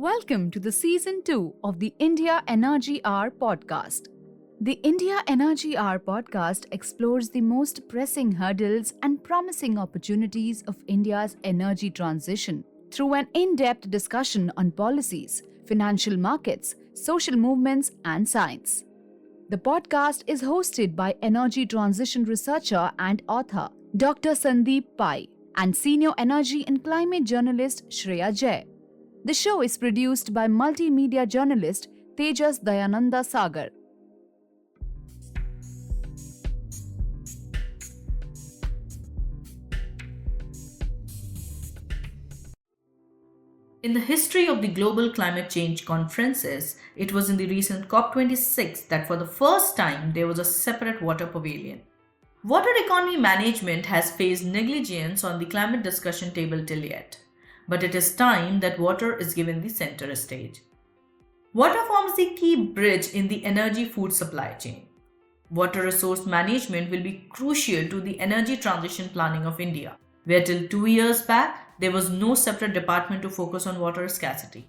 Welcome to the Season 2 of the India Energy Hour podcast. The India Energy Hour podcast explores the most pressing hurdles and promising opportunities of India's energy transition through an in-depth discussion on policies, financial markets, social movements, and science. The podcast is hosted by energy transition researcher and author Dr. Sandeep Pai and senior energy and climate journalist Shreya Jay. The show is produced by multimedia journalist Tejas Dayananda Sagar. In the history of the global climate change conferences, it was in the recent COP26 that for the first time there was a separate water pavilion. Water economy management has faced negligence on the climate discussion table till yet, but it is time that water is given the center stage. Water forms the key bridge in the energy food supply chain. Water resource management will be crucial to the energy transition planning of India, where till 2 years back, there was no separate department to focus on water scarcity.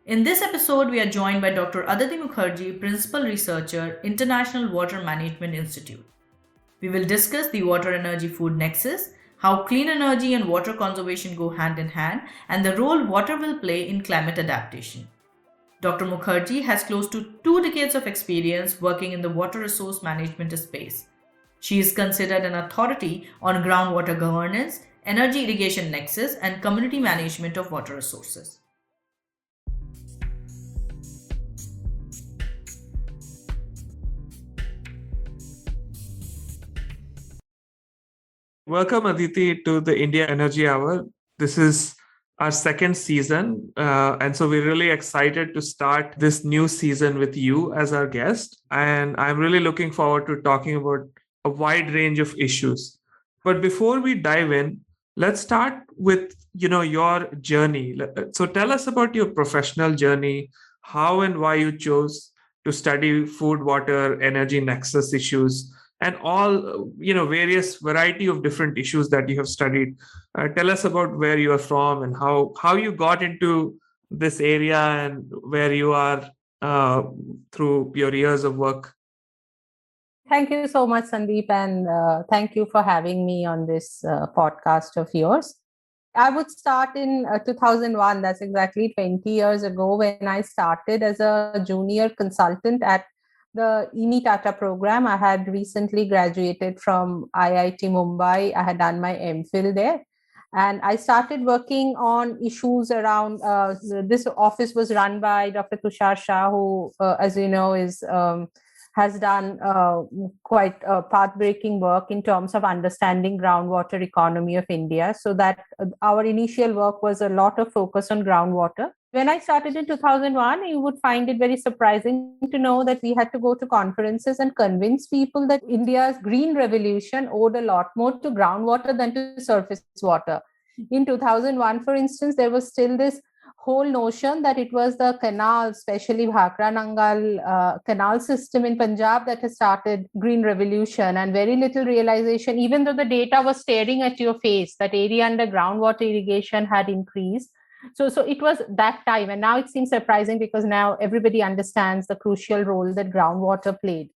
In this episode, we are joined by Dr. Aditi Mukherji, Principal Researcher, International Water Management Institute. We will discuss the water energy food nexus, how clean energy and water conservation go hand in hand, and the role water will play in climate adaptation. Dr. Mukherji has close to 2 decades of experience working in the water resource management space. She is considered an authority on groundwater governance, energy irrigation nexus, and community management of water resources. Welcome, Aditi, to the India Energy Hour. This is our second season, and so we're really excited to start this new season with you as our guest. And I'm really looking forward to talking about a wide range of issues. But before we dive in, let's start with your journey. So tell us about your professional journey, how and why you chose to study food, water, energy nexus issues, and all various variety of different issues that you have studied. Tell us about where you are from and how you got into this area and where you are through your years of work. Thank you so much, Sandeep, and thank you for having me on this podcast of yours. I would start in 2001. That's exactly 20 years ago when I started as a junior consultant at the EMI Tata program. I had recently graduated from IIT Mumbai. I had done my MPhil there. And I started working on issues around, this office was run by Dr. Tushar Shah, who, as you know, has done quite path-breaking work in terms of understanding groundwater economy of India. So that our initial work was a lot of focus on groundwater. When I started in 2001, you would find it very surprising to know that we had to go to conferences and convince people that India's green revolution owed a lot more to groundwater than to surface water. In 2001, for instance, there was still this whole notion that it was the canal, especially Bhakra Nangal canal system in Punjab, that has started green revolution, and very little realization, even though the data was staring at your face, that area under groundwater irrigation had increased. So it was that time, and now it seems surprising because now everybody understands the crucial role that groundwater played.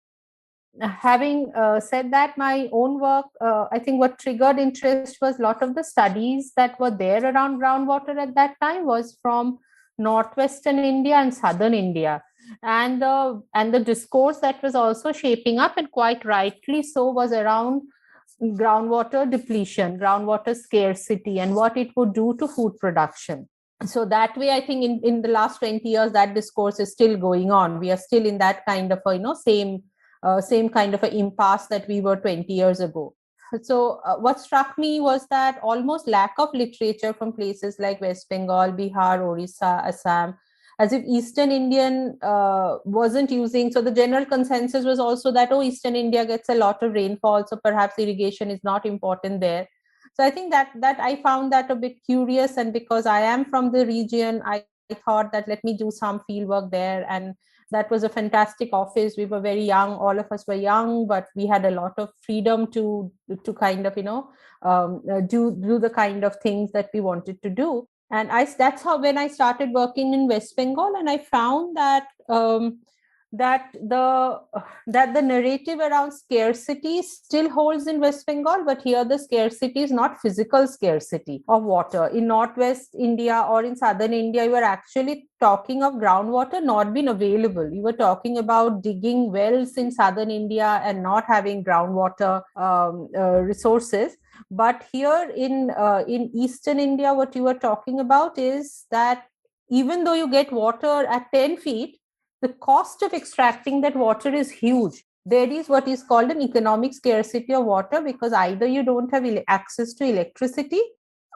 Having said that, my own work, I think what triggered interest was a lot of the studies that were there around groundwater at that time was from northwestern India and southern India. And the discourse that was also shaping up, and quite rightly so, was around groundwater depletion, groundwater scarcity, and what it would do to food production. So that way, I think in the last 20 years, that discourse is still going on. We are still in that kind of same kind of an impasse that we were 20 years ago. So what struck me was that almost lack of literature from places like West Bengal, Bihar, Orissa, Assam, as if Eastern Indian wasn't using. So the general consensus was also that, Eastern India gets a lot of rainfall, so perhaps irrigation is not important there. So I think that I found that a bit curious, and because I am from the region, I thought that let me do some field work there. And that was a fantastic office. We were very young. All of us were young, but we had a lot of freedom to kind of, do the kind of things that we wanted to do. And that's how, when I started working in West Bengal, and I found that that the narrative around scarcity still holds in West Bengal, but here the scarcity is not physical scarcity of water. In Northwest India or in Southern India, you are actually talking of groundwater not being available. You were talking about digging wells in Southern India and not having groundwater resources. But here in Eastern India, what you were talking about is that even though you get water at 10 feet, the cost of extracting that water is huge. There is what is called an economic scarcity of water, because either you don't have access to electricity.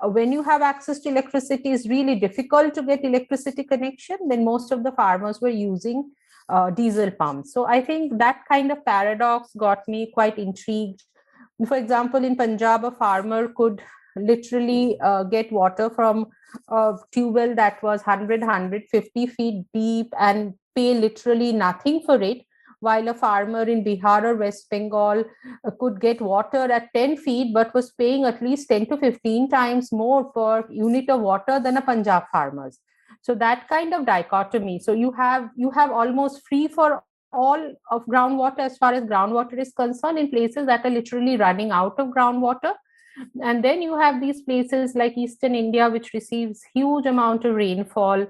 When you have access to electricity, it's really difficult to get electricity connection. Then most of the farmers were using diesel pumps. So I think that kind of paradox got me quite intrigued. For example, in Punjab, a farmer could literally get water from a tube well that was 150 feet deep and pay literally nothing for it, while a farmer in Bihar or West Bengal could get water at 10 feet but was paying at least 10 to 15 times more per unit of water than a Punjab farmers. So that kind of dichotomy. So you have almost free for all of groundwater as far as groundwater is concerned in places that are literally running out of groundwater. And then you have these places like Eastern India, which receives huge amount of rainfall.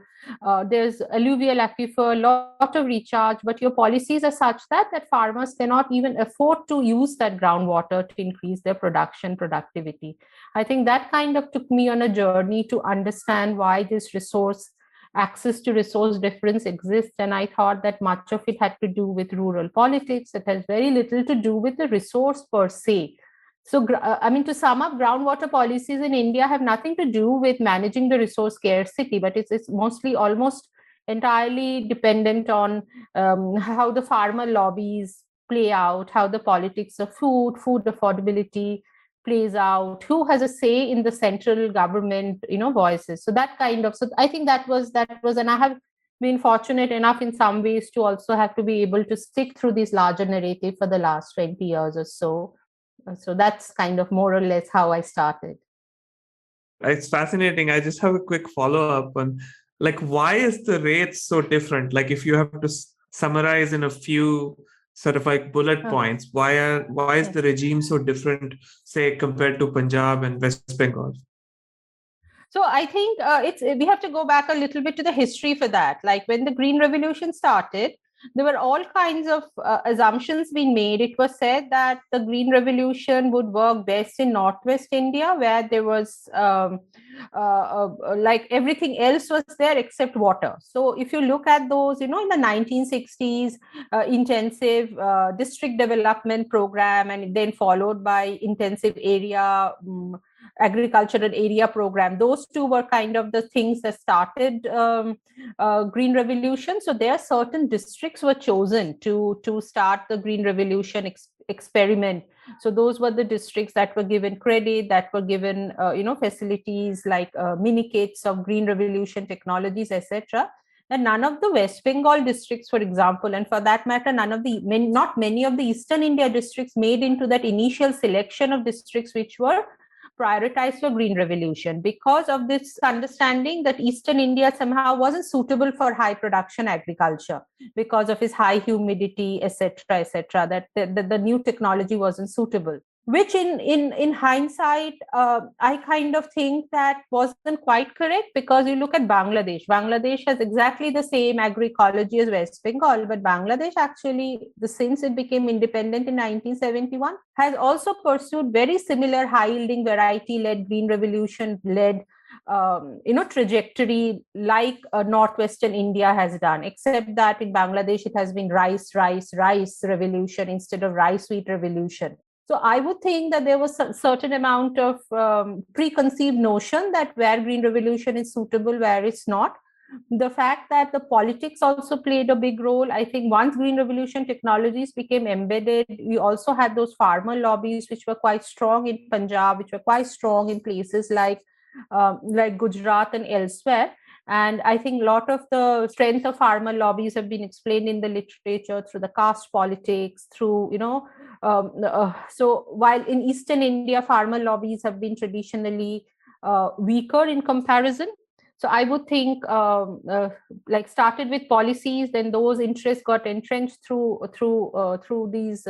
There's alluvial aquifer, lot of recharge, but your policies are such that farmers cannot even afford to use that groundwater to increase their productivity. I think that kind of took me on a journey to understand why this access to resource difference exists. And I thought that much of it had to do with rural politics. It has very little to do with the resource per se. So, to sum up, groundwater policies in India have nothing to do with managing the resource scarcity, but it's mostly almost entirely dependent on how the farmer lobbies play out, how the politics of food affordability plays out, who has a say in the central government, voices. So that kind of, so I think that was, and I have been fortunate enough in some ways to also have to be able to stick through this larger narrative for the last 20 years or so. So that's kind of more or less how I started. It's fascinating. I just have a quick follow-up on, like, why is the rate so different? Like, if you have to summarize in a few sort of like bullet points, why is the regime so different, say, compared to Punjab and West Bengal? So I think we have to go back a little bit to the history for that. Like when the Green Revolution started, there were all kinds of assumptions being made. It was said that the Green Revolution would work best in Northwest India, where there was like everything else was there except water. So if you look at those, in the 1960s, intensive district development program, and then followed by intensive area agricultural area program. Those two were kind of the things that started Green Revolution. So there are certain districts were chosen to start the Green Revolution experiment. So those were the districts that were given credit, that were given facilities like mini kits of Green Revolution technologies, etc. And none of the West Bengal districts, for example, and for that matter, not many of the Eastern India districts made into that initial selection of districts which were prioritized for Green Revolution, because of this understanding that Eastern India somehow wasn't suitable for high production agriculture because of its high humidity, etc., that the new technology wasn't suitable. Which in hindsight, I kind of think that wasn't quite correct, because you look at Bangladesh. Bangladesh has exactly the same agroecology as West Bengal, but Bangladesh actually, since it became independent in 1971, has also pursued very similar high-yielding variety-led, Green Revolution-led trajectory like Northwestern India has done, except that in Bangladesh it has been rice revolution instead of rice wheat revolution. So I would think that there was a certain amount of preconceived notion that where Green Revolution is suitable, where it's not. The fact that the politics also played a big role. I think once Green Revolution technologies became embedded, we also had those farmer lobbies which were quite strong in Punjab, which were quite strong in places like Gujarat and elsewhere. And I think a lot of the strength of farmer lobbies have been explained in the literature through the caste politics, through, so while in Eastern India, farmer lobbies have been traditionally weaker in comparison. So I would think like started with policies, then those interests got entrenched through these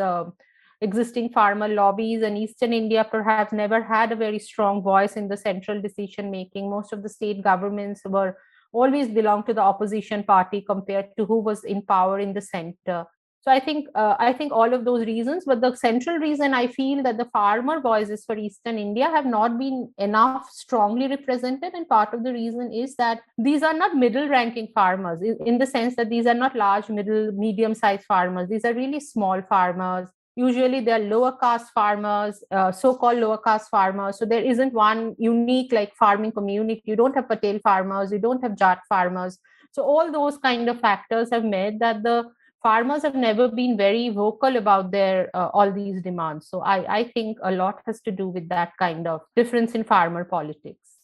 existing farmer lobbies, and Eastern India perhaps never had a very strong voice in the central decision making. Most of the state governments were always belonged to the opposition party compared to who was in power in the center. So I think all of those reasons, but the central reason I feel that the farmer voices for Eastern India have not been enough strongly represented, and part of the reason is that these are not middle-ranking farmers in the sense that these are not large, middle, medium-sized farmers. These are really small farmers. Usually they are lower caste farmers, so-called lower caste farmers. So there isn't one unique like farming community. You don't have Patel farmers, you don't have Jat farmers. So all those kind of factors have made that the farmers have never been very vocal about their all these demands. So I think a lot has to do with that kind of difference in farmer politics.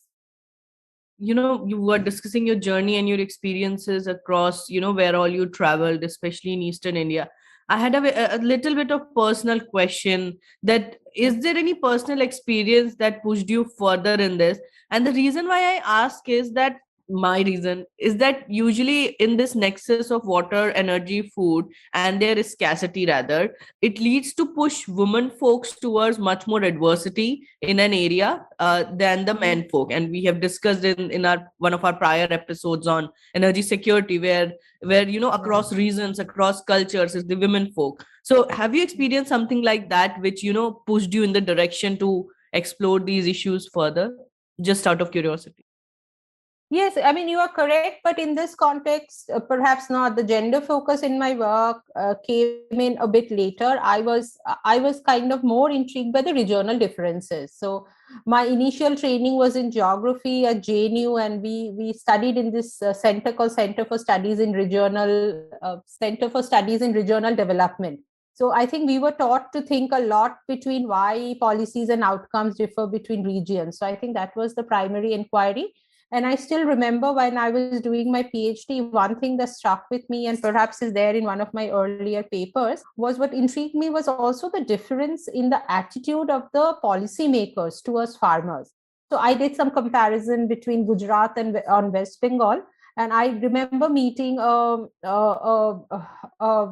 You were discussing your journey and your experiences across, where all you traveled, especially in Eastern India. I had a little bit of personal question, that is there any personal experience that pushed you further in this? And the reason why I ask is that my reason is that usually in this nexus of water, energy, food, and there is scarcity rather, it leads to push women folks towards much more adversity in an area than the men folk. And we have discussed in our one of our prior episodes on energy security, where across regions, across cultures is the women folk. So have you experienced something like that which pushed you in the direction to explore these issues further, just out of curiosity? Yes, I mean, you are correct, but in this context, perhaps not. The gender focus in my work came in a bit later. I was kind of more intrigued by the regional differences. So my initial training was in geography at JNU, and we studied in this center called Center for Studies in Regional Development. So I think we were taught to think a lot between why policies and outcomes differ between regions. So I think that was the primary inquiry. And I still remember when I was doing my PhD, one thing that struck with me, and perhaps is there in one of my earlier papers, was what intrigued me was also the difference in the attitude of the policymakers towards farmers. So I did some comparison between Gujarat and on West Bengal. And I remember meeting a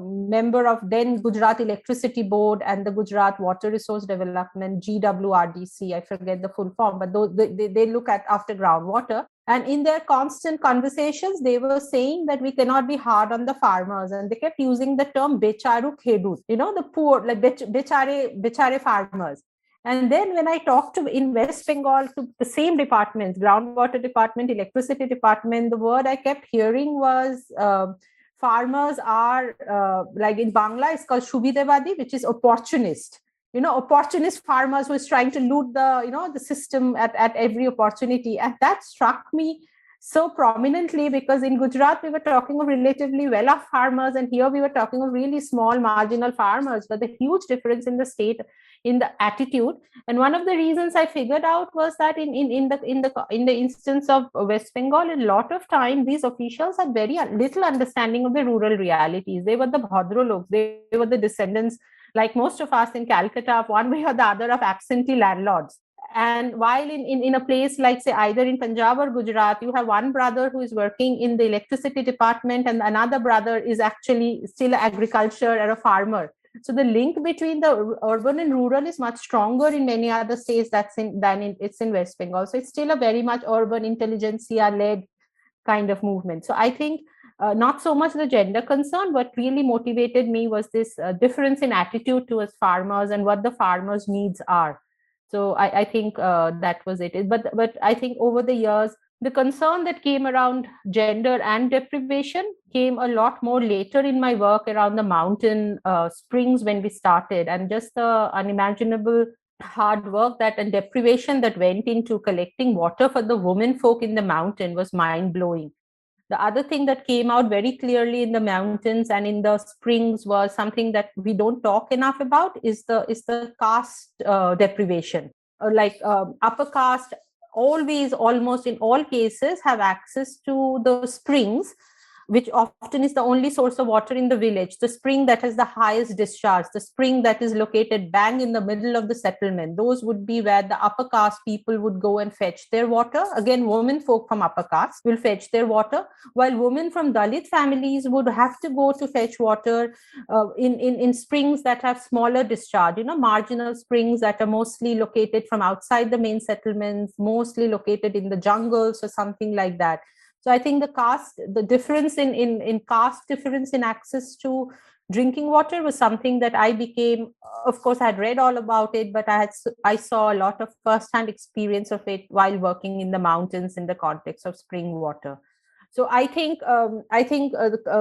member of then Gujarat Electricity Board and the Gujarat Water Resource Development, GWRDC, I forget the full form, but they look at after groundwater. And in their constant conversations, they were saying that we cannot be hard on the farmers. And they kept using the term becharu khedut, the poor, like bechare farmers. And then when I talked to in West Bengal to the same departments, groundwater department, electricity department, the word I kept hearing was farmers are like in Bangla, it's called Shubidevadi, which is opportunist. Opportunist farmers who is trying to loot the system at every opportunity. And that struck me so prominently because in Gujarat, we were talking of relatively well-off farmers, and here we were talking of really small marginal farmers, but the huge difference in the state, in the attitude. And one of the reasons I figured out was that in the instance of West Bengal, a lot of time these officials had very little understanding of the rural realities. They were the Bhadraloks, they were the descendants, like most of us in Calcutta, one way or the other, of absentee landlords. And while in a place like, say, either in Punjab or Gujarat, you have one brother who is working in the electricity department and another brother is actually still agriculture or a farmer. So the link between the urban and rural is much stronger in many other states than it's in West Bengal. So it's still a very much urban intelligentsia-led kind of movement. So I think not so much the gender concern, what really motivated me was this difference in attitude towards farmers and what the farmers' needs are. So I think that was it. But I think over the years, the concern that came around gender and deprivation came a lot more later in my work around the mountain springs when we started, and just the unimaginable hard work and deprivation that went into collecting water for the women folk in the mountain was mind-blowing. The other thing that came out very clearly in the mountains and in the springs was something that we don't talk enough about is the caste deprivation. Upper caste always, almost in all cases, have access to the springs, which often is the only source of water in the village, the spring that has the highest discharge, the spring that is located bang in the middle of the settlement, those would be where the upper caste people would go and fetch their water. Again, women folk from upper caste will fetch their water, while women from Dalit families would have to go to fetch water in springs that have smaller discharge, marginal springs that are mostly located from outside the main settlements, mostly located in the jungles or something like that. So I think the difference in caste difference in access to drinking water was something that I became, of course, I had read all about it, but I saw a lot of firsthand experience of it while working in the mountains in the context of spring water. So I think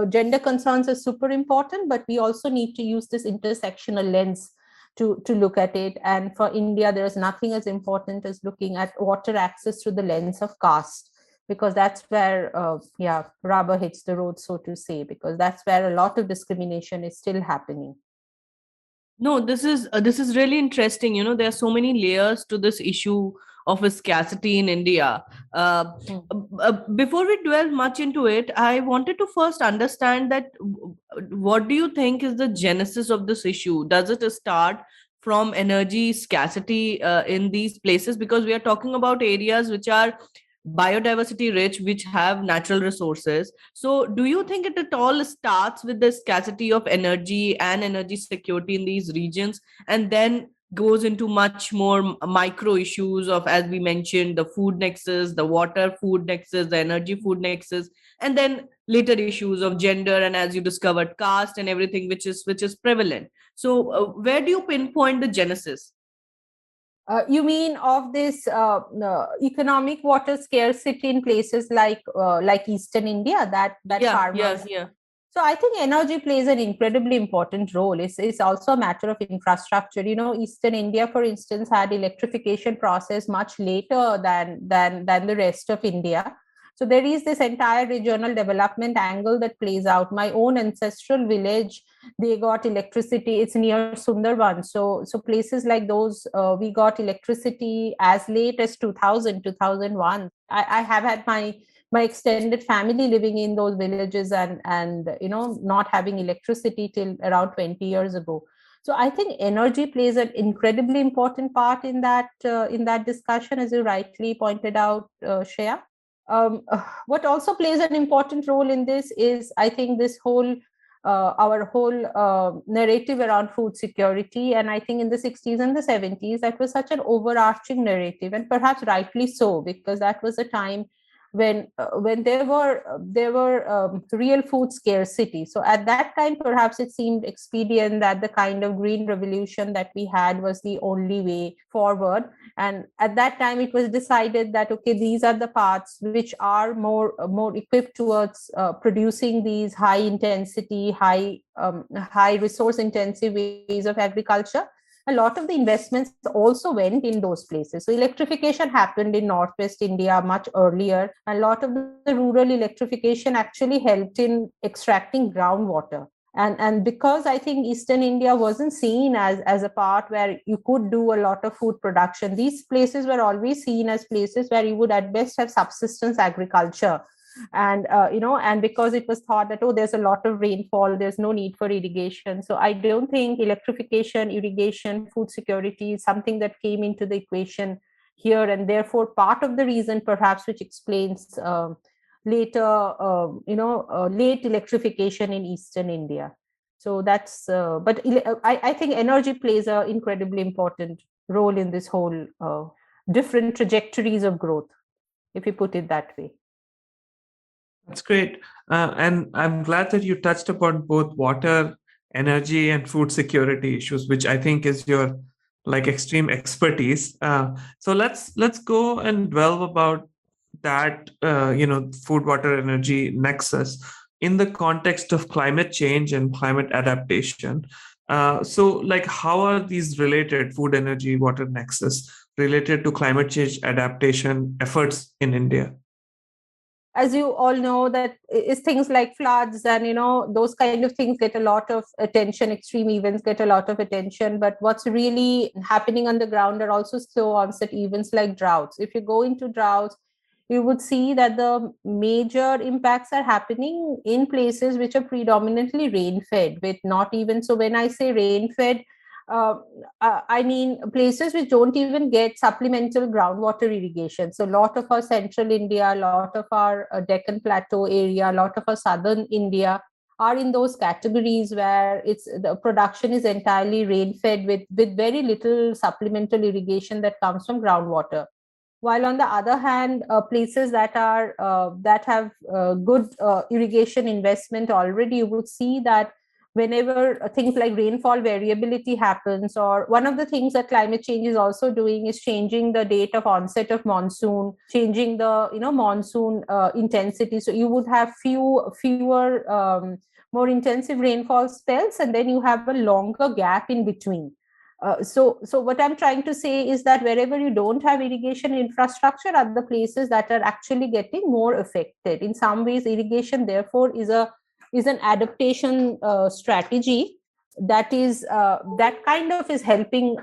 gender concerns are super important, but we also need to use this intersectional lens to look at it. And for India, there is nothing as important as looking at water access through the lens of caste, because that's where rubber hits the road, so to say, because that's where a lot of discrimination is still happening. No, this is really interesting. There are so many layers to this issue of a scarcity in India. Before we dwell much into it, I wanted to first understand that what do you think is the genesis of this issue? Does it start from energy scarcity in these places? Because we are talking about areas which are biodiversity rich, which have natural resources. So do you think it at all starts with the scarcity of energy and energy security in these regions, and then goes into much more micro issues of, as we mentioned, the food nexus, the water food nexus, the energy food nexus, and then later issues of gender, and as you discovered, caste and everything which is prevalent? So where do you pinpoint the genesis? You mean of this economic water scarcity in places like Eastern India, that farmers? Yeah. So I think energy plays an incredibly important role. It's also a matter of infrastructure. Eastern India, for instance, had electrification process much later than the rest of India. So there is this entire regional development angle that plays out. My own ancestral village, they got electricity. It's near Sundarban. So places like those, we got electricity as late as 2001. I have had my extended family living in those villages and not having electricity till around 20 years ago. So I think energy plays an incredibly important part in that discussion, as you rightly pointed out, Shreya. What also plays an important role in this is, I think, our whole narrative around food security. And I think in the 60s and the 70s, that was such an overarching narrative, and perhaps rightly so, because that was a time when there were real food scarcity. So at that time, perhaps it seemed expedient that the kind of green revolution that we had was the only way forward. And at that time, it was decided that, okay, these are the paths which are more equipped towards producing these high intensity, high resource intensive ways of agriculture. A lot of the investments also went in those places. So electrification happened in Northwest India much earlier. A lot of the rural electrification actually helped in extracting groundwater. And because I think Eastern India wasn't seen as a part where you could do a lot of food production, these places were always seen as places where you would at best have subsistence agriculture. And because it was thought that, oh, there's a lot of rainfall, there's no need for irrigation. So I don't think electrification, irrigation, food security is something that came into the equation here, and therefore part of the reason perhaps which explains late electrification in Eastern India. So that's but I think energy plays an incredibly important role in this whole different trajectories of growth, if you put it that way. That's great. And I'm glad that you touched upon both water, energy, and food security issues, which I think is your extreme expertise. So let's go and delve about that, food, water, energy nexus in the context of climate change and climate adaptation. So how are these related, food, energy, water nexus, related to climate change adaptation efforts in India? As you all know, that is things like floods and those kind of things get a lot of attention. Extreme events get a lot of attention, but what's really happening on the ground are also slow onset events like droughts. If you go into droughts, we would see that the major impacts are happening in places which are predominantly rain-fed, with not even, so when I say rain-fed, uh, I mean places which don't even get supplemental groundwater irrigation. So a lot of our central India, a lot of our Deccan Plateau area, a lot of our southern India are in those categories where it's the production is entirely rain-fed with very little supplemental irrigation that comes from groundwater. While on the other hand, places that are that have good irrigation investment already, you would see that whenever things like rainfall variability happens, or one of the things that climate change is also doing is changing the date of onset of monsoon, changing the monsoon intensity. So you would have fewer more intensive rainfall spells, and then you have a longer gap in between. So what I'm trying to say is that wherever you don't have irrigation infrastructure are the places that are actually getting more affected. In some ways, irrigation therefore is an adaptation strategy that kind of is helping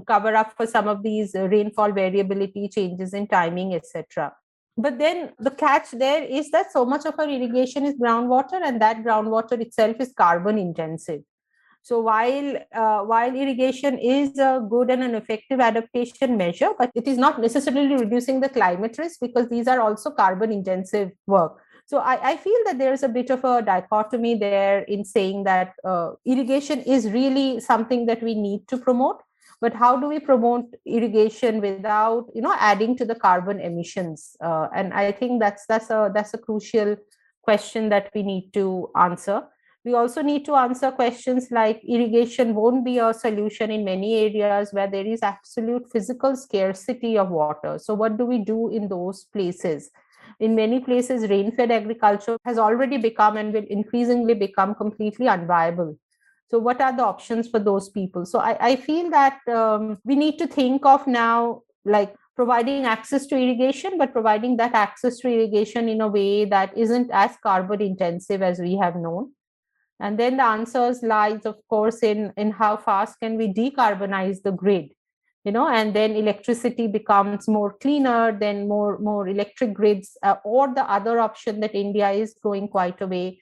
cover up for some of these rainfall variability, changes in timing, etc. But then the catch there is that so much of our irrigation is groundwater, and that groundwater itself is carbon intensive. So while irrigation is a good and an effective adaptation measure, but it is not necessarily reducing the climate risk, because these are also carbon intensive work. So I feel that there is a bit of a dichotomy there in saying that irrigation is really something that we need to promote, but how do we promote irrigation without adding to the carbon emissions? And I think that's a crucial question that we need to answer. We also need to answer questions like irrigation won't be a solution in many areas where there is absolute physical scarcity of water. So what do we do in those places? In many places, rain-fed agriculture has already become and will increasingly become completely unviable. So what are the options for those people? So I feel that we need to think of now like providing access to irrigation, but providing that access to irrigation in a way that isn't as carbon intensive as we have known. And then the answers lies, of course, in how fast can we decarbonize the grid, and then electricity becomes more cleaner, then more electric grids, or the other option that India is going quite a way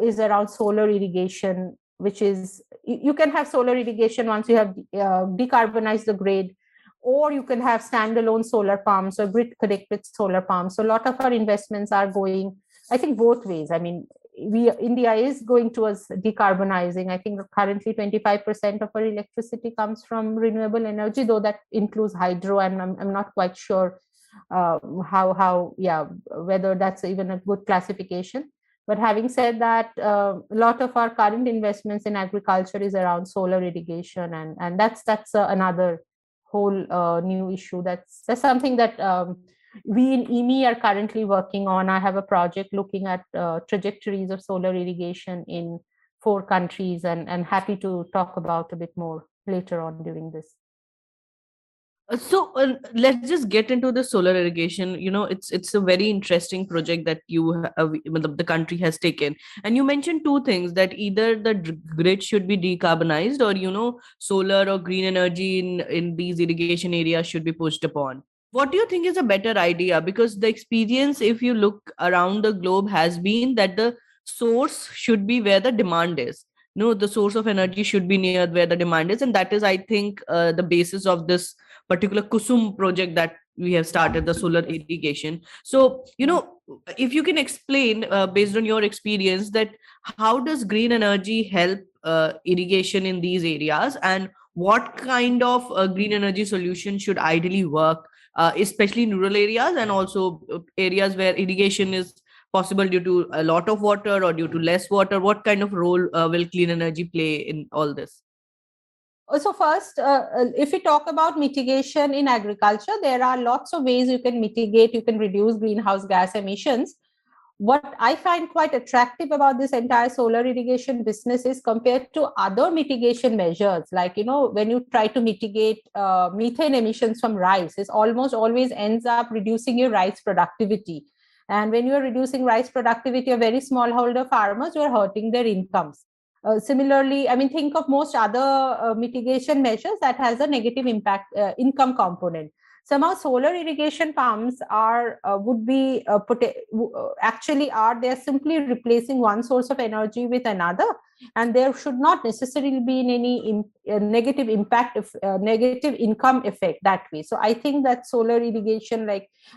is around solar irrigation, which is you can have solar irrigation once you have decarbonized the grid, or you can have standalone solar pumps or grid connected solar pumps. So a lot of our investments are going, I think, both ways. I mean, India is going towards decarbonizing. I think currently 25% of our electricity comes from renewable energy, though that includes hydro, and I'm not quite sure whether that's even a good classification. But having said that, a lot of our current investments in agriculture is around solar irrigation, and that's another whole new issue. That's something that we in EME are currently working on. I have a project looking at trajectories of solar irrigation in 4 countries, and happy to talk about a bit more later on during this. So let's just get into the solar irrigation. It's a very interesting project that the country has taken, and you mentioned 2 things, that either the grid should be decarbonized, or solar or green energy in these irrigation areas should be pushed upon. What do you think is a better idea? Because the experience, if you look around the globe, has been that the source should be where the demand is. The source of energy should be near where the demand is, and that is, I think, the basis of this particular Kusum project that we have started, the solar irrigation. So, if you can explain, based on your experience, that how does green energy help irrigation in these areas, and what kind of green energy solution should ideally work, especially in rural areas, and also areas where irrigation is possible due to a lot of water or due to less water? What kind of role will clean energy play in all this? So first, if we talk about mitigation in agriculture, there are lots of ways you can mitigate, you can reduce greenhouse gas emissions. What I find quite attractive about this entire solar irrigation business is, compared to other mitigation measures, like, when you try to mitigate methane emissions from rice, it almost always ends up reducing your rice productivity. And when you are reducing rice productivity of very smallholder farmers, you are hurting their incomes. Similarly, I mean, think of most other mitigation measures that has a negative impact income component. Somehow solar irrigation pumps are they're simply replacing one source of energy with another, and there should not necessarily be any negative impact of negative income effect that way. So I think that solar irrigation,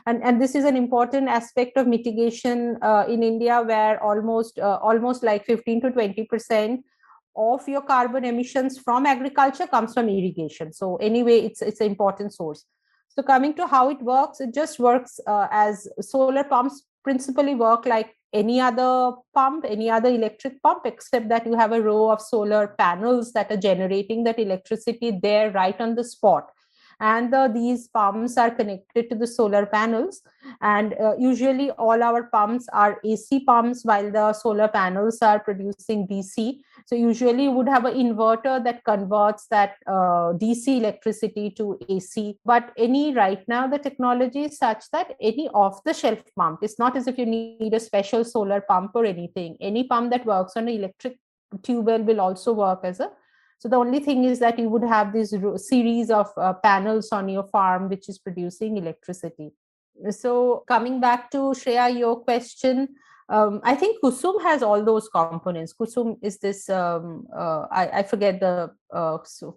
and this is an important aspect of mitigation in India, where almost like 15 to 20% of your carbon emissions from agriculture comes from irrigation. So anyway, it's an important source. So coming to how it works, it just works as solar pumps principally work like any other pump, any other electric pump, except that you have a row of solar panels that are generating that electricity there right on the spot. And these pumps are connected to the solar panels. And usually all our pumps are AC pumps, while the solar panels are producing DC. So usually you would have an inverter that converts that DC electricity to AC. But right now, the technology is such that any off-the-shelf pump, it's not as if you need a special solar pump or anything. Any pump that works on an electric tube well will also work as a. So the only thing is that you would have this series of panels on your farm which is producing electricity. So coming back to Shreya, your question, I think Kusum has all those components. Kusum is this, I forget the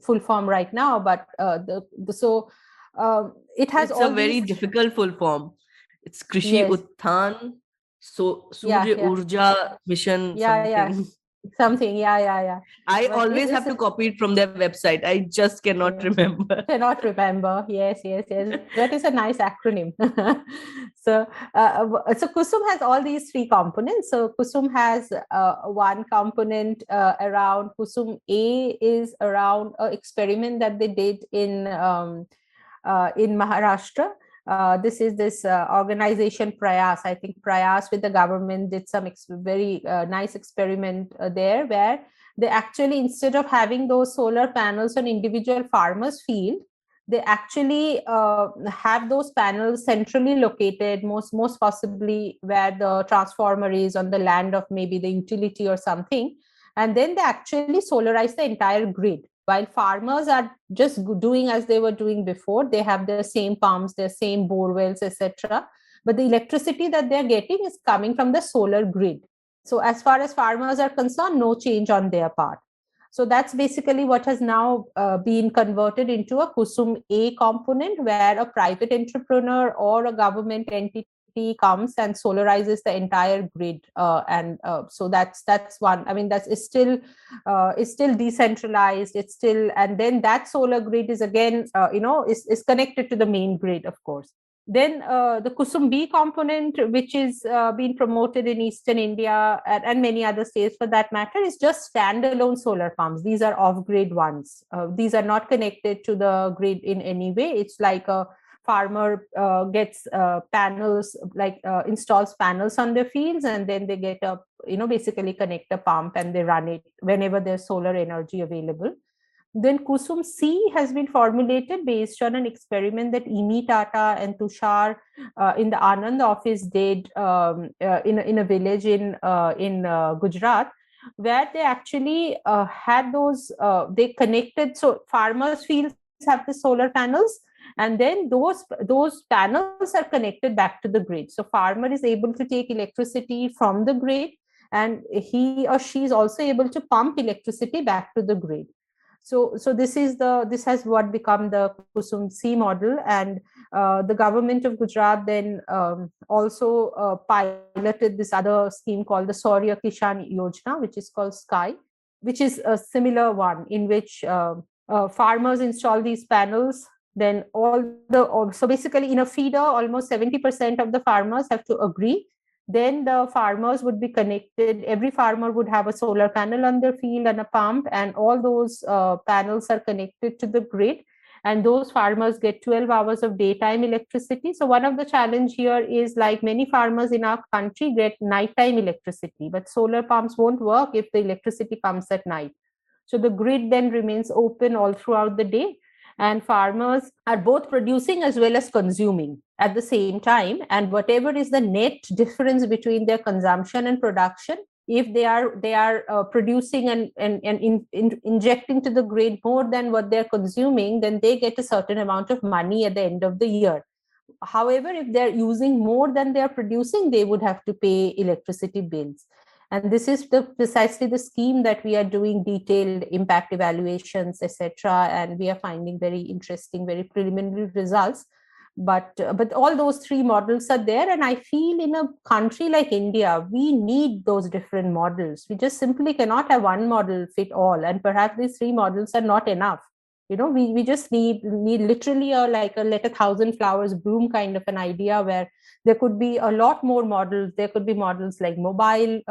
full form right now, but it has it's all a very these. difficult full form. It's Krishi Yes. Utthan, so Surya Urja Mission something. I But always have to copy it from their website. I just cannot remember. Cannot remember. Yes. That is a nice acronym. So Kusum has all these three components. So Kusum has one component around. Kusum A is around an experiment that they did in Maharashtra. This is this organization Prayas. I think Prayas with the government did some very nice experiment there, where they actually, instead of having those solar panels on individual farmers' field, they actually have those panels centrally located, most possibly where the transformer is on the land of maybe the utility or something. And then they actually solarize the entire grid. While farmers are just doing as they were doing before, they have their same pumps, their same bore wells, etc. But the electricity that they're getting is coming from the solar grid. So as far as farmers are concerned, no change on their part. So that's basically what has now been converted into a Kusum A component, where a private entrepreneur or a government entity comes and solarizes the entire grid, so that's one. I mean, it's still decentralized. It's still, and then that solar grid is again is connected to the main grid, of course. Then the Kusum B component, which is being promoted in Eastern India and many other states for that matter, is just standalone solar pumps. These are off-grid ones. These are not connected to the grid in any way. It's like a farmer gets panels, installs panels on their fields, and then they get basically connect a pump and they run it whenever there's solar energy available. Then Kusum C has been formulated based on an experiment that Imi Tata and Tushar in the Anand office did in a village in Gujarat, where they actually had those, they connected, so farmers' fields have the solar panels, and then those panels are connected back to the grid. So farmer is able to take electricity from the grid, and he or she is also able to pump electricity back to the grid. So this has what become the Kusum C model, and the government of Gujarat then also piloted this other scheme called the Saurya Kishan Yojana, which is called SKY, which is a similar one in which farmers install these panels. Then so basically in a feeder, almost 70% of the farmers have to agree. Then the farmers would be connected. Every farmer would have a solar panel on their field and a pump, and all those panels are connected to the grid. And those farmers get 12 hours of daytime electricity. So one of the challenge here is, like many farmers in our country, get nighttime electricity, but solar pumps won't work if the electricity comes at night. So the grid then remains open all throughout the day, and farmers are both producing as well as consuming at the same time. And whatever is the net difference between their consumption and production if they are producing and injecting to the grid more than what they're consuming, then they get a certain amount of money at the end of the year. However, if they're using more than they're producing, they would have to pay electricity bills. And this is precisely the scheme that we are doing detailed impact evaluations, etc. And we are finding very interesting, very preliminary results. But all those three models are there. And I feel in a country like India, we need those different models. We just simply cannot have one model fit all. And perhaps these three models are not enough. We just need literally like a let 1,000 flowers bloom kind of an idea, where there could be a lot more models. There could be models like mobile,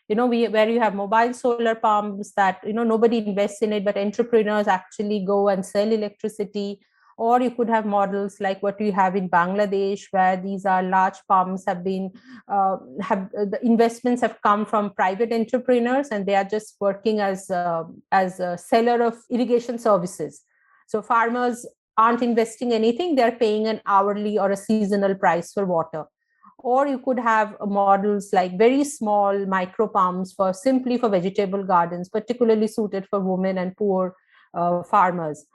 where you have mobile solar pumps that, nobody invests in it, but entrepreneurs actually go and sell electricity. Or you could have models like what we have in Bangladesh, where these are large pumps the investments have come from private entrepreneurs, and they are just working as a seller of irrigation services. So farmers aren't investing anything; they're paying an hourly or a seasonal price for water. Or you could have models like very small micro pumps simply for vegetable gardens, particularly suited for women and poor farmers,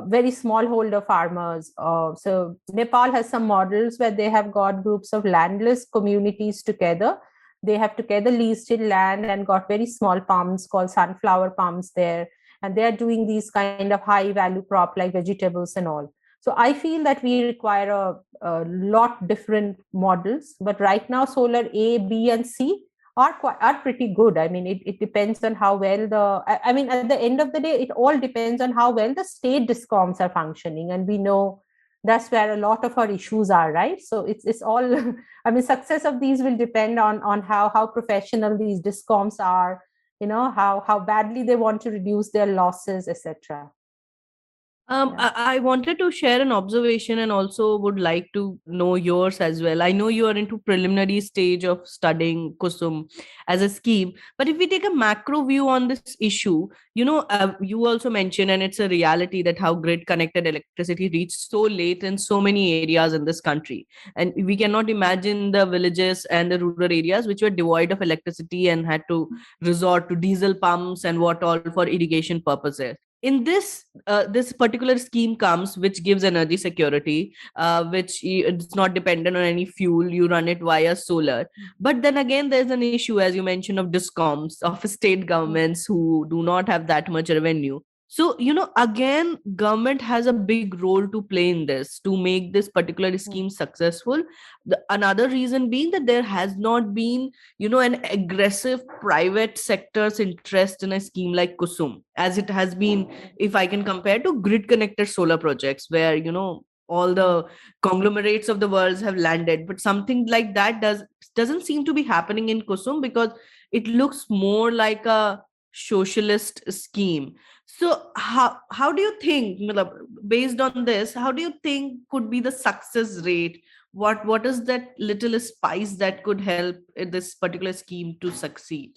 very smallholder farmers. So Nepal has some models where they have got groups of landless communities together. They have together leased in land and got very small pumps called sunflower pumps there. And they are doing these kind of high value crop like vegetables and all. So I feel that we require a lot different models. But right now, solar A, B, and C are pretty good. I mean, it depends on how well at the end of the day, it all depends on how well the state discoms are functioning. And we know that's where a lot of our issues are, right? So it's all, success of these will depend on how professional these discoms are, how badly they want to reduce their losses, etc. I wanted to share an observation and also would like to know yours as well. I know you are into preliminary stage of studying Kusum as a scheme, but if we take a macro view on this issue, you also mentioned, and it's a reality, that how grid connected electricity reached so late in so many areas in this country. And we cannot imagine the villages and the rural areas which were devoid of electricity and had to resort to diesel pumps and what all for irrigation purposes. In this particular scheme comes, which gives energy security, it's not dependent on any fuel. You run it via solar. But then again, there's an issue, as you mentioned, of discoms, of state governments who do not have that much revenue. So, again, government has a big role to play in this to make this particular scheme successful. Another reason being that there has not been, an aggressive private sector's interest in a scheme like Kusum, as it has been, if I can compare to grid connected solar projects, where, all the conglomerates of the world have landed. But something like that doesn't seem to be happening in Kusum, because it looks more like a socialist scheme. So how do you think, based on this, how do you think could be the success rate? What is that little spice that could help this particular scheme to succeed?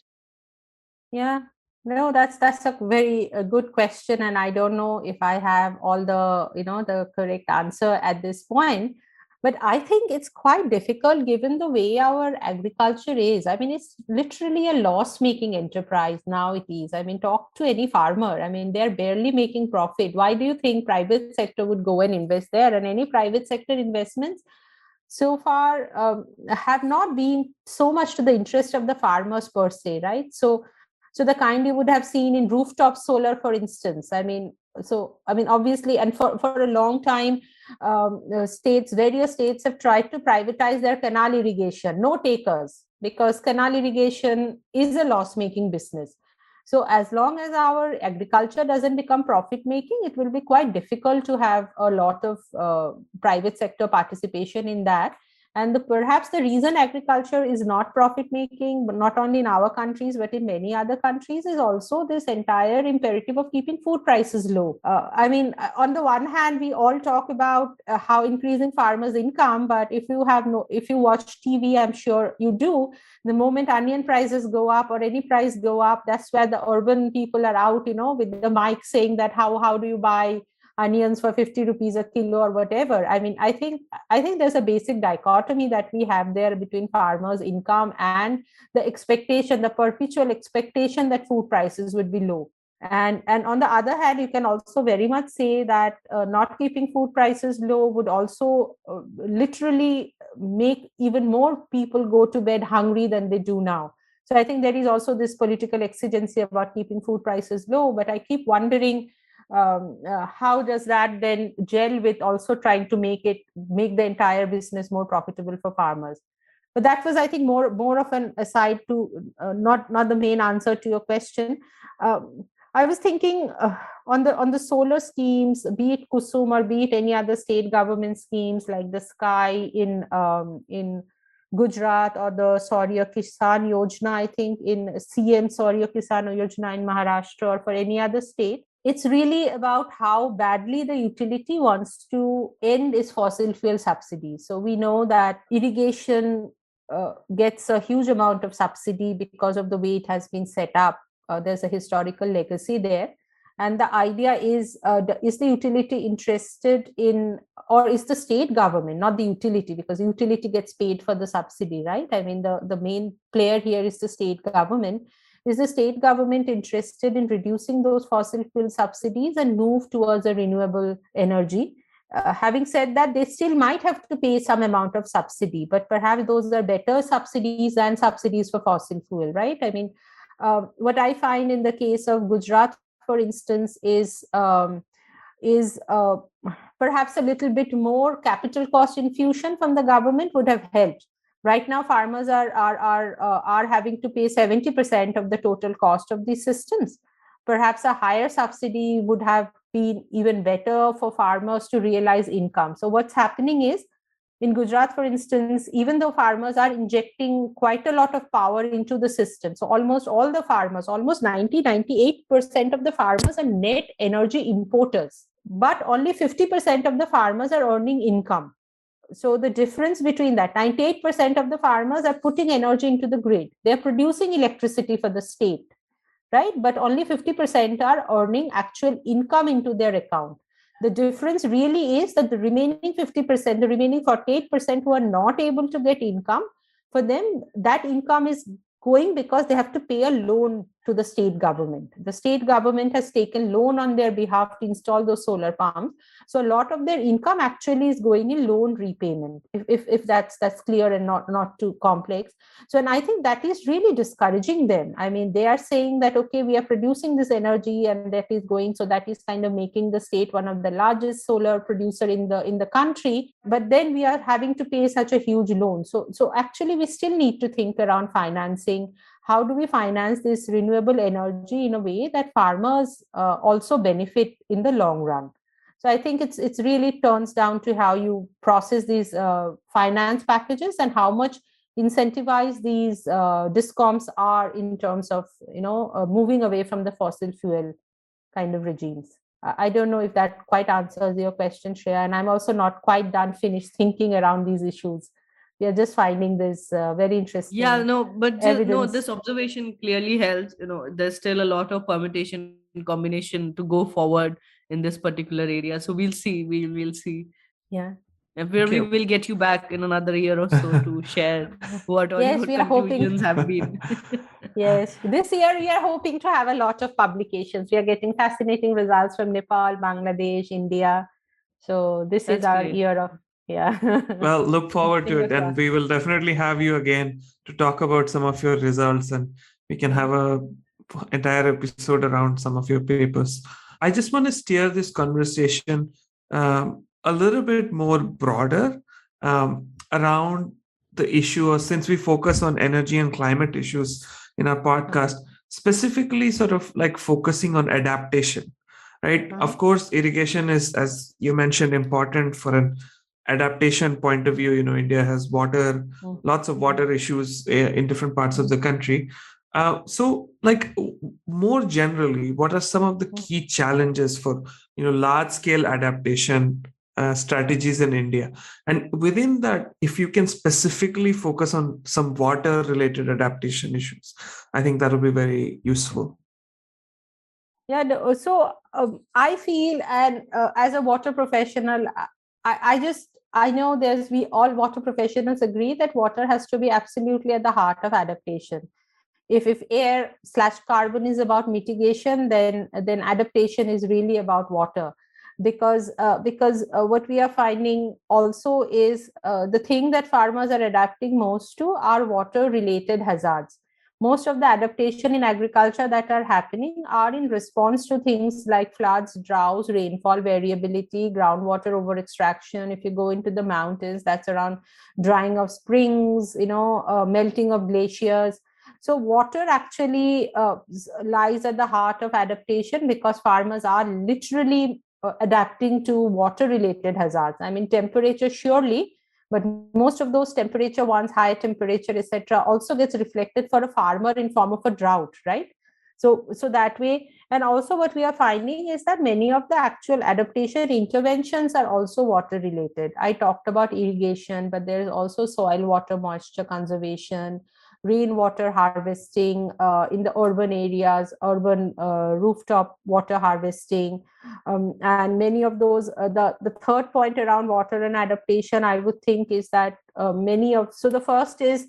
Yeah, no, that's a very good question, and I don't know if I have all the correct answer at this point. But I think it's quite difficult given the way our agriculture is. I mean, it's literally a loss-making enterprise now. It is. I mean, talk to any farmer. I mean, they're barely making profit. Why do you think private sector would go and invest there? And any private sector investments so far have not been so much to the interest of the farmers per se, right? So the kind you would have seen in rooftop solar, for instance. Obviously, and for a long time, various states have tried to privatize their canal irrigation, no takers, because canal irrigation is a loss-making business. So as long as our agriculture doesn't become profit-making, it will be quite difficult to have a lot of private sector participation in that. And perhaps the reason agriculture is not profit making, but not only in our countries, but in many other countries, is also this entire imperative of keeping food prices low. On the one hand, we all talk about how increasing farmers' income, but if you watch TV, I'm sure you do, the moment onion prices go up or any price go up, that's where the urban people are out, with the mic saying that how do you buy onions for 50 rupees a kilo or whatever. I mean, I think there's a basic dichotomy that we have there between farmers' income and the expectation, the perpetual expectation that food prices would be low. And on the other hand, you can also very much say that not keeping food prices low would also literally make even more people go to bed hungry than they do now. So I think there is also this political exigency about keeping food prices low. But I keep wondering, how does that then gel with also trying to make the entire business more profitable for farmers? But that was, I think, more of an aside to not the main answer to your question. I was thinking on the solar schemes, be it Kusum or be it any other state government schemes like the Sky in Gujarat, or the Saurya Kisan Yojana, I think in CM Saurya Kisan Yojana in Maharashtra, or for any other state. It's really about how badly the utility wants to end its fossil fuel subsidies. So we know that irrigation gets a huge amount of subsidy because of the way it has been set up. There's a historical legacy there. And the idea is the utility interested in, or is the state government, not the utility, because utility gets paid for the subsidy, right? I mean, the main player here is the state government. Is the state government interested in reducing those fossil fuel subsidies and move towards a renewable energy? Having said that, they still might have to pay some amount of subsidy, but perhaps those are better subsidies than subsidies for fossil fuel, right? I mean, what I find in the case of Gujarat, for instance, is perhaps a little bit more capital cost infusion from the government would have helped. Right now, farmers are having to pay 70% of the total cost of these systems. Perhaps a higher subsidy would have been even better for farmers to realize income. So what's happening is, in Gujarat, for instance, even though farmers are injecting quite a lot of power into the system, so almost all the farmers, almost 98% of the farmers are net energy importers, but only 50% of the farmers are earning income. So the difference between that, 98% of the farmers are putting energy into the grid. They're producing electricity for the state, right? But only 50% are earning actual income into their account. The difference really is that the remaining 50%, the remaining 48% who are not able to get income, for them, that income is going because they have to pay a loan to the state government. The state government has taken loan on their behalf to install those solar pumps. So a lot of their income actually is going in loan repayment, if that's clear and not too complex. So, and I think that is really discouraging them. I mean, they are saying that, okay, we are producing this energy and that is going, so that is kind of making the state one of the largest solar producer in the country. But then we are having to pay such a huge loan. So actually, we still need to think around financing. How do we finance this renewable energy in a way that farmers also benefit in the long run? So I think it's really turns down to how you process these finance packages and how much incentivized these discoms are in terms of moving away from the fossil fuel kind of regimes. I don't know if that quite answers your question, Shreya, and I'm also not quite finished thinking around these issues. We are just finding this very interesting. Yeah, no, but evidence. this observation clearly helps. There's still a lot of permutation combination to go forward in this particular area. So we'll see. We'll see. Yeah. And we will get you back in another year or so to share what all Yes, your we are conclusions hoping. have been. Yes, this year we are hoping to have a lot of publications. We are getting fascinating results from Nepal, Bangladesh, India. So this That's is our great. year of, yeah. Well, look forward to it, and crossed. we will definitely have you again to talk about some of your results, and we can have a entire episode around some of your papers. I just want to steer this conversation a little bit more broader around the issue, or since we focus on energy and climate issues in our podcast, specifically sort of like focusing on adaptation, right? Of course, irrigation is, as you mentioned, important for an adaptation point of view. India has water, lots of water issues in different parts of the country. So like more generally, what are some of the key challenges for large scale adaptation strategies in India? And within that, if you can specifically focus on some water related adaptation issues, I think that will be very useful. Yeah, so I feel, and as a water professional, I know we all water professionals agree that water has to be absolutely at the heart of adaptation. If air slash carbon is about mitigation, then adaptation is really about water, because what we are finding also is the thing that farmers are adapting most to are water related hazards. Most of the adaptation in agriculture that are happening are in response to things like floods, droughts, rainfall variability, groundwater over extraction. If you go into the mountains, that's around drying of springs, melting of glaciers. So water actually lies at the heart of adaptation, because farmers are literally adapting to water related hazards. I mean, temperature surely, but most of those temperature ones, high temperature, etc., also gets reflected for a farmer in form of a drought, right? So that way, and also what we are finding is that many of the actual adaptation interventions are also water related. I talked about irrigation, but there is also soil water moisture conservation, rainwater harvesting in the urban areas, urban rooftop water harvesting, and many of those. The third point around water and adaptation, I would think, is that so the first is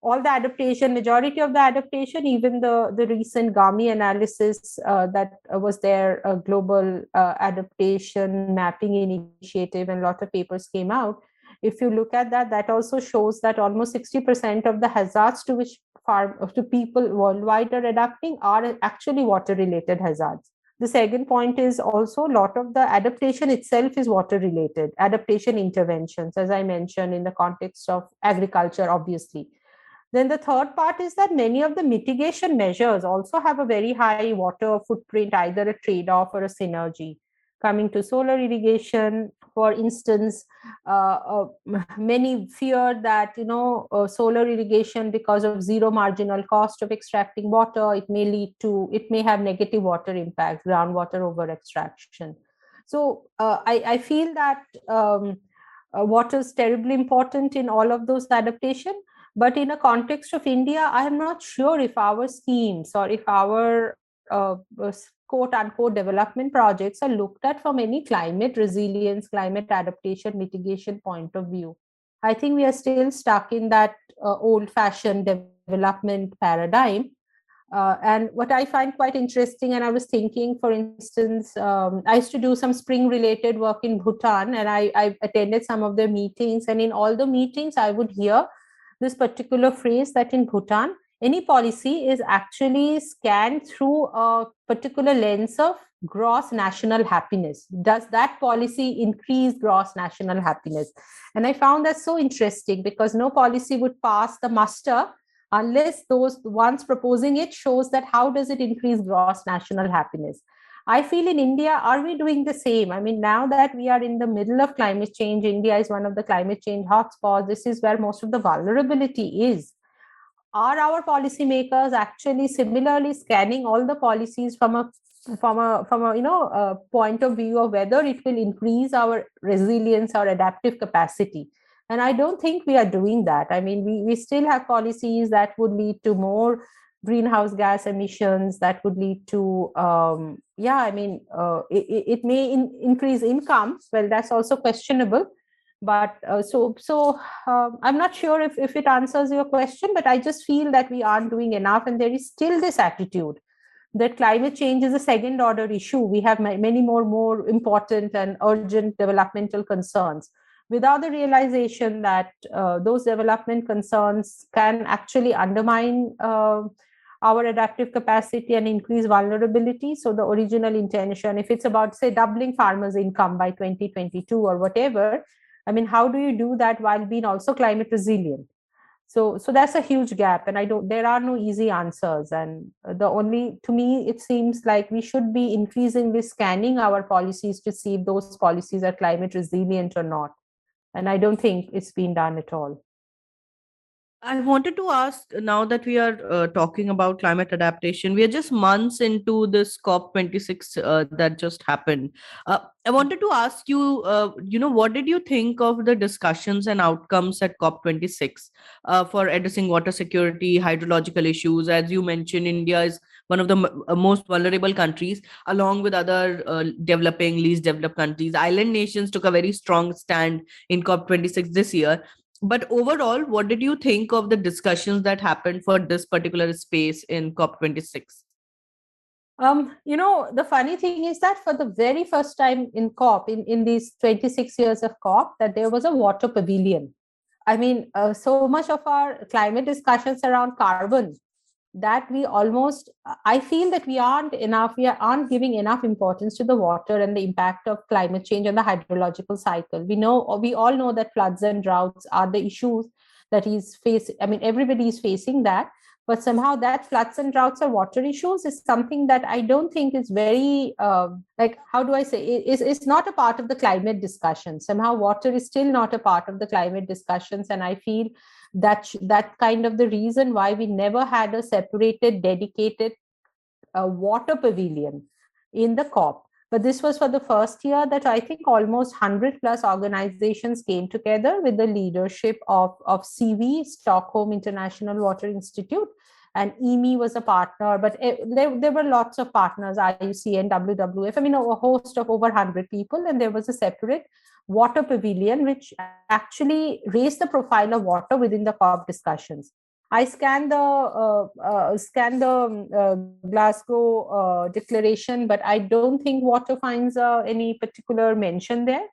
all the adaptation, majority of the adaptation, even the recent GAMI analysis that was there, a global adaptation mapping initiative, and a lot of papers came out. If you look at that, that also shows that almost 60% of the hazards to which to people worldwide are adapting are actually water related hazards. The second point is also a lot of the adaptation itself is water related, adaptation interventions, as I mentioned, in the context of agriculture, obviously. Then the third part is that many of the mitigation measures also have a very high water footprint, either a trade-off or a synergy. Coming to solar irrigation, for instance, many fear that solar irrigation, because of zero marginal cost of extracting water, it may have negative water impacts, groundwater over extraction. So I feel that water is terribly important in all of those adaptation. But in a context of India, I am not sure if our schemes or if our quote unquote development projects are looked at from any climate resilience, climate adaptation, mitigation point of view. I think we are still stuck in that old fashioned development paradigm. And what I find quite interesting, and I was thinking, for instance, I used to do some spring related work in Bhutan, and I attended some of their meetings. And in all the meetings, I would hear this particular phrase that in Bhutan, any policy is actually scanned through a particular lens of gross national happiness. Does that policy increase gross national happiness? And I found that so interesting, because no policy would pass the muster unless those ones proposing it shows that how does it increase gross national happiness. I feel in India, are we doing the same? I mean, now that we are in the middle of climate change, India is one of the climate change hotspots. This is where most of the vulnerability is. Are our policymakers actually similarly scanning all the policies from a point of view of whether it will increase our resilience or adaptive capacity? And I don't think we are doing that. I mean, we still have policies that would lead to more greenhouse gas emissions, that would lead to it may increase income. Well, that's also questionable. But I'm not sure if it answers your question, but I just feel that we aren't doing enough, and there is still this attitude that climate change is a second order issue. We have many more important and urgent developmental concerns, without the realization that those development concerns can actually undermine our adaptive capacity and increase vulnerability. So the original intention, if it's about, say, doubling farmers' income by 2022 or whatever, I mean, how do you do that while being also climate resilient? So that's a huge gap, and there are no easy answers. And to me, it seems like we should be increasingly scanning our policies to see if those policies are climate resilient or not. And I don't think it's been done at all. I wanted to ask, now that we are talking about climate adaptation, we are just months into this COP26 that just happened. I wanted to ask you, what did you think of the discussions and outcomes at COP26 for addressing water security, hydrological issues? As you mentioned, India is one of the most vulnerable countries, along with other developing, least developed countries. Island nations took a very strong stand in COP26 this year. But overall, what did you think of the discussions that happened for this particular space in COP26? The funny thing is that for the very first time in COP, in these 26 years of COP, that there was a water pavilion. I mean, so much of our climate discussions around carbon that I feel that we aren't giving enough importance to the water and the impact of climate change on the hydrological cycle. We all know that floods and droughts are the issues that is facing. I mean, everybody is facing that, but somehow that floods and droughts or water issues is something that I don't think is very, how do I say, it's not a part of the climate discussion. Somehow water is still not a part of the climate discussions, and I feel that kind of the reason why we never had a separated, dedicated water pavilion in the COP. But this was for the first year that I think almost 100 plus organizations came together with the leadership of CV, Stockholm International Water Institute, and EMI was a partner, but there were lots of partners, IUCN, WWF, I mean, a host of over 100 people, and there was a separate water pavilion, which actually raised the profile of water within the COP discussions. I scanned the Glasgow declaration, but I don't think water finds any particular mention there.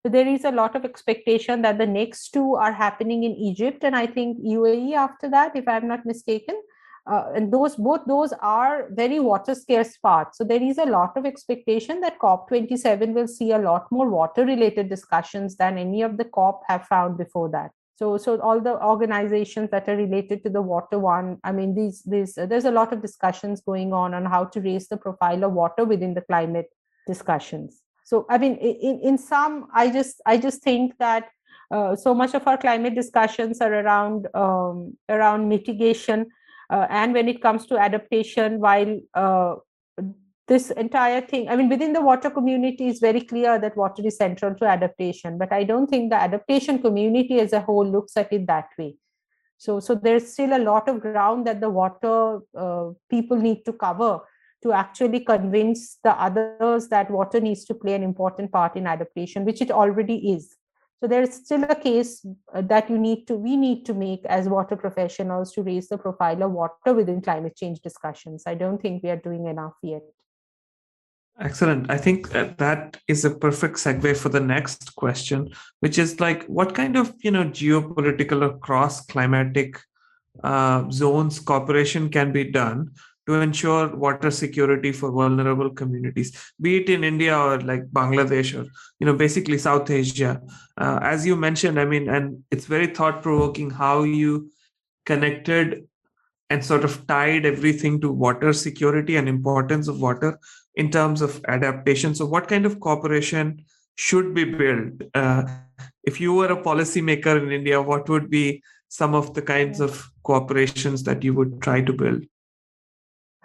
But there is a lot of expectation that the next two are happening in Egypt, and I think UAE after that, if I'm not mistaken. And both those are very water scarce parts. So there is a lot of expectation that COP27 will see a lot more water related discussions than any of the COP have found before that. So all the organizations that are related to the water one, I mean, there's a lot of discussions going on how to raise the profile of water within the climate discussions. So, I mean, in sum, I just think that so much of our climate discussions are around mitigation, and when it comes to adaptation, while this entire thing, I mean, within the water community is very clear that water is central to adaptation, but I don't think the adaptation community as a whole looks at it that way. So there's still a lot of ground that the water people need to cover to actually convince the others that water needs to play an important part in adaptation, which it already is. So there's still a case that we need to make as water professionals to raise the profile of water within climate change discussions. I don't think we are doing enough yet. Excellent. I think that is a perfect segue for the next question, which is like, what kind of geopolitical or cross climatic zones cooperation can be done to ensure water security for vulnerable communities, be it in India or like Bangladesh or basically South Asia. As you mentioned, I mean, and it's very thought provoking how you connected and sort of tied everything to water security and importance of water in terms of adaptation. So what kind of cooperation should be built? If you were a policymaker in India, what would be some of the kinds of cooperations that you would try to build?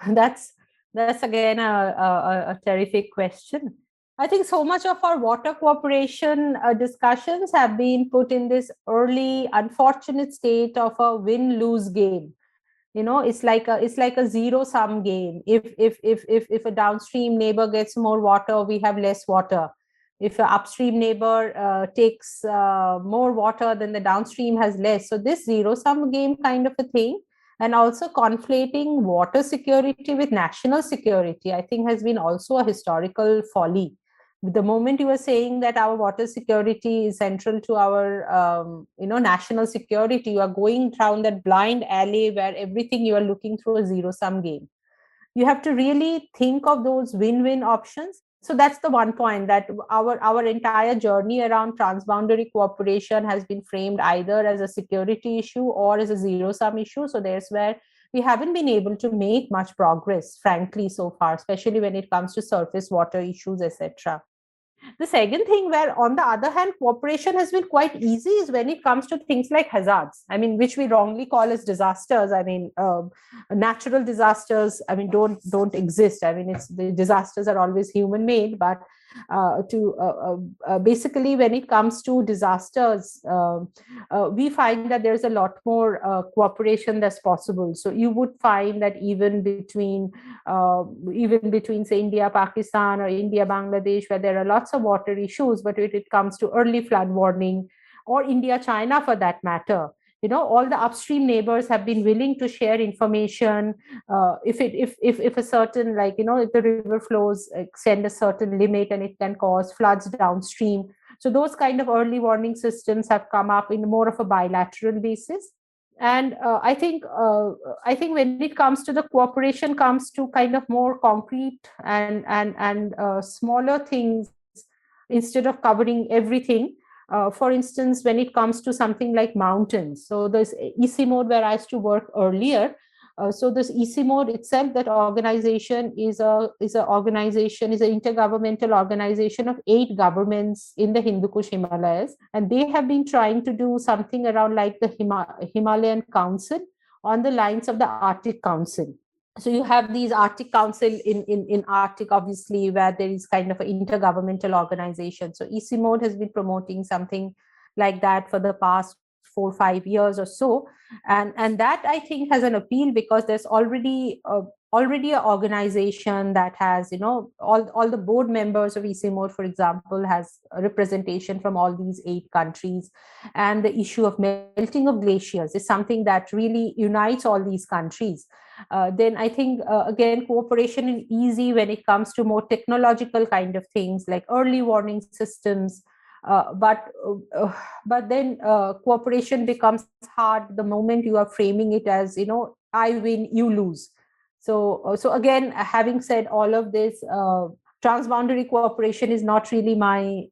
That's again a terrific question. I think so much of our water cooperation discussions have been put in this early unfortunate state of a win-lose game. It's like a zero-sum game. If a downstream neighbor gets more water, we have less water. If an upstream neighbor takes more water, then the downstream has less. So this zero-sum game kind of a thing, and also conflating water security with national security, I think has been also a historical folly. The moment you were saying that our water security is central to our national security, you are going down that blind alley where everything you are looking through a zero-sum game. You have to really think of those win-win options. So that's the one point, that our entire journey around transboundary cooperation has been framed either as a security issue or as a zero-sum issue. So there's where we haven't been able to make much progress, frankly, so far, especially when it comes to surface water issues, etc. The second thing, where on the other hand, cooperation has been quite easy, is when it comes to things like hazards. I mean, which we wrongly call as disasters. I mean, natural disasters, I mean, don't exist. I mean, it's the disasters are always human made, but basically, when it comes to disasters, we find that there's a lot more cooperation that's possible. So you would find that even between say India, Pakistan, or India, Bangladesh, where there are lots of water issues, but when it comes to early flood warning, or India, China for that matter, all the upstream neighbors have been willing to share information. If a certain, like, if the river flows extend a certain limit and it can cause floods downstream, so those kind of early warning systems have come up in more of a bilateral basis. And I think when it comes to the cooperation comes to kind of more concrete and smaller things, instead of covering everything. For instance, when it comes to something like mountains, so there's EC mode where I used to work earlier. So this EC mode itself, that organization is an intergovernmental organization of 8 governments in the Hindu Kush Himalayas, and they have been trying to do something around like the Himalayan Council, on the lines of the Arctic Council. So you have these Arctic Council in Arctic, obviously, where there is kind of an intergovernmental organization. So EC mode has been promoting something like that for the past 4 or 5 years or so, and that I think has an appeal, because there's already an organization that has, all the board members of EC mode, for example, has a representation from all these 8 countries, and the issue of melting of glaciers is something that really unites all these countries. Then I think again, cooperation is easy when it comes to more technological kind of things like early warning systems. But then cooperation becomes hard the moment you are framing it as, I win, you lose. So again, having said all of this, transboundary cooperation is not really my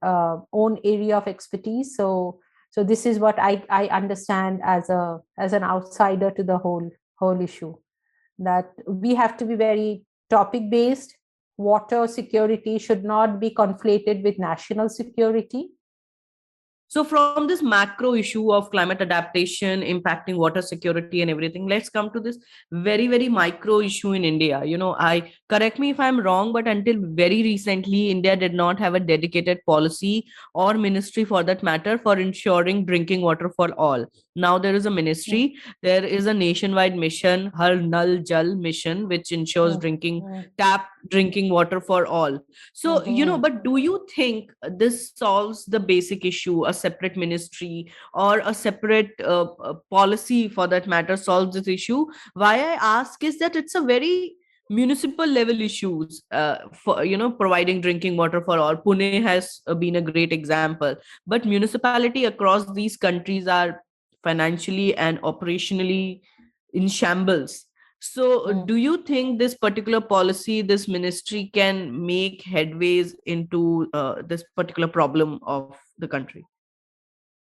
own area of expertise. So this is what I understand as an outsider to the whole issue, that we have to be very topic based. Water security should not be conflated with national security. So, from this macro issue of climate adaptation impacting water security and everything, let's come to this very, very micro issue in India. I correct me if I'm wrong, but until very recently, India did not have a dedicated policy or ministry for that matter for ensuring drinking water for all. Now there is a ministry, there is a nationwide mission, Har Nal Jal mission, which ensures tap drinking water for all. So, but do you think this solves the basic issue? A separate ministry or a separate policy for that matter solves this issue? Why I ask is that it's a very municipal level issues for providing drinking water for all. Pune has been a great example, but municipality across these countries are financially and operationally in shambles. So, do you think this particular policy, this ministry can make headways into this particular problem of the country?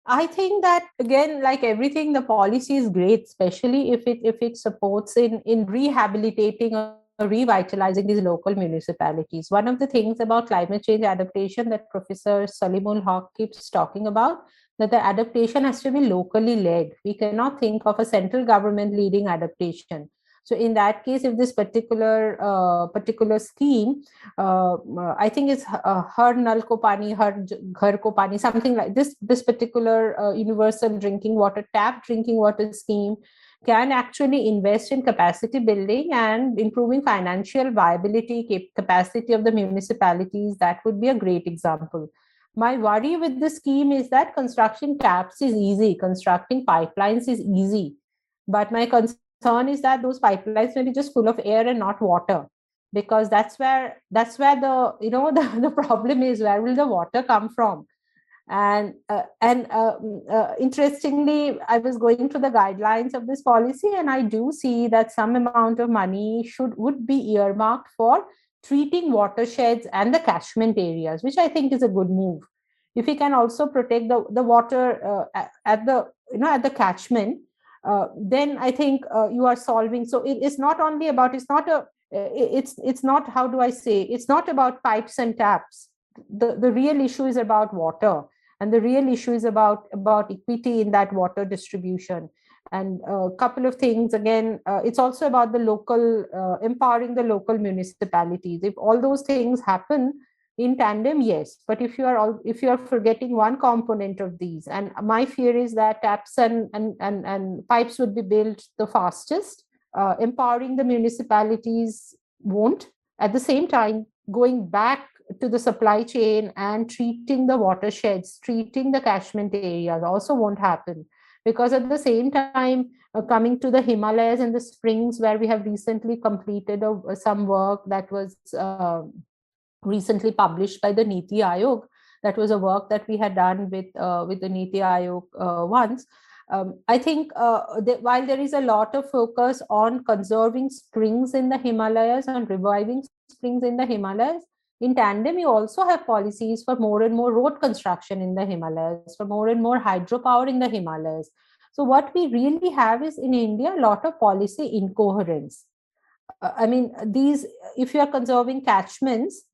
I think that again, like everything, the policy is great, especially if it supports in rehabilitating or revitalizing these local municipalities. One of the things about climate change adaptation that Professor Salimul Haq keeps talking about, that the adaptation has to be locally led. We cannot think of a central government leading adaptation. So in that case, if this particular scheme, I think it's Har Nal Ko Pani, Har Ghar Ko Pani, something like this particular universal drinking water, tap drinking water scheme can actually invest in capacity building and improving financial viability capacity of the municipalities. That would be a great example. My worry with the scheme is that constructing taps is easy, constructing pipelines is easy, but my concern is that those pipelines may be just full of air and not water, because that's where the the problem is. Where will the water come from? And interestingly, I was going through the guidelines of this policy, and I do see that some amount of money would be earmarked for treating watersheds and the catchment areas, which I think is a good move. If we can also protect the water at the catchment, then I think you are solving. So it's not only about, it's not how do I say, it's not about pipes and taps. the real issue is about water, and the real issue is about equity in that water distribution. And a couple of things again, it's also about the local, empowering the local municipalities. If all those things happen in tandem, yes, but if you are forgetting one component of these, and my fear is that taps and pipes would be built the fastest, empowering the municipalities won't. At the same time, going back to the supply chain and treating the watersheds, treating the catchment areas also won't happen, because at the same time, coming to the Himalayas and the springs, where we have recently completed some work that was recently published by the Niti Aayog. That was a work that we had done with the Niti Aayog once. I think while there is a lot of focus on conserving springs in the Himalayas and reviving springs in the Himalayas, in tandem, you also have policies for more and more road construction in the Himalayas, for more and more hydropower in the Himalayas. So what we really have is in India a lot of policy incoherence. I mean, if you are conserving catchments,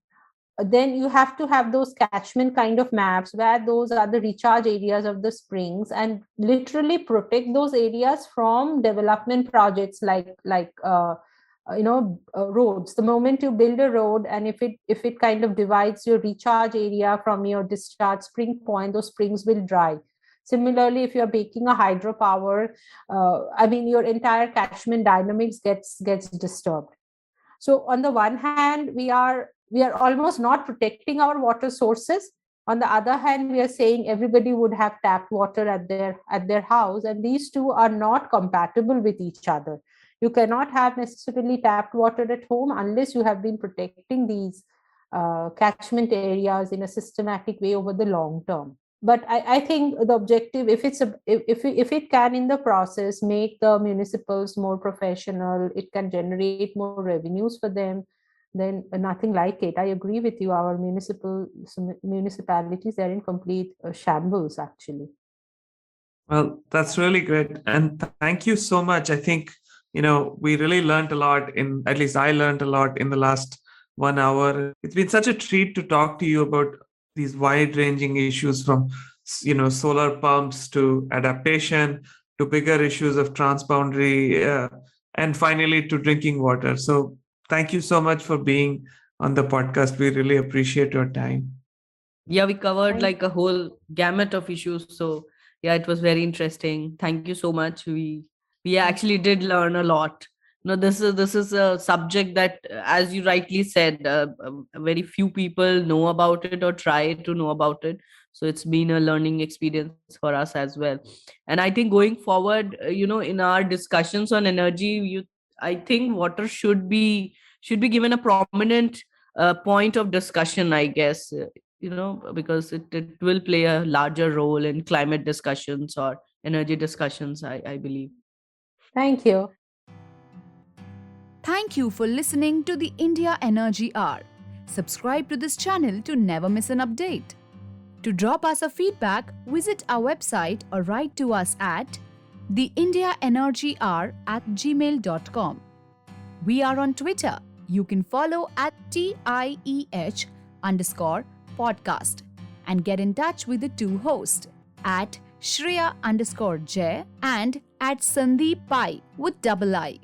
then you have to have those catchment kind of maps where those are the recharge areas of the springs, and literally protect those areas from development projects like roads. The moment you build a road, and if it kind of divides your recharge area from your discharge spring point, those springs will dry. Similarly, if you're making a hydropower, your entire catchment dynamics gets disturbed. So on the one hand, we are almost not protecting our water sources. On the other hand, we are saying everybody would have tap water at their house, and these two are not compatible with each other. You cannot have necessarily tapped water at home unless you have been protecting these catchment areas in a systematic way over the long term. But I think the objective, if it can in the process make the municipals more professional, it can generate more revenues for them, then nothing like it. I agree with you. Our municipalities are in complete shambles, actually. Well, that's really great. And thank you so much. I think, we really learned a lot at least I learned a lot in the last 1 hour. It's been such a treat to talk to you about these wide-ranging issues, from, solar pumps to adaptation to bigger issues of transboundary, and finally to drinking water. So thank you so much for being on the podcast. We really appreciate your time. Yeah, we covered like a whole gamut of issues. So yeah, it was very interesting. Thank you so much. We actually did learn a lot. This is a subject that, as you rightly said, very few people know about it or try to know about it. So it's been a learning experience for us as well. And I think going forward, in our discussions on energy, I think water should be given a prominent point of discussion, I guess. Because it will play a larger role in climate discussions or energy discussions, I believe. Thank you. Thank you for listening to the India Energy Hour. Subscribe to this channel to never miss an update. To drop us a feedback, visit our website or write to us at theindiaenergyhour@gmail.com. We are on Twitter. You can follow at TIEH_podcast and get in touch with the two hosts at Shreya_Jay and at Sandeep Pai with double I.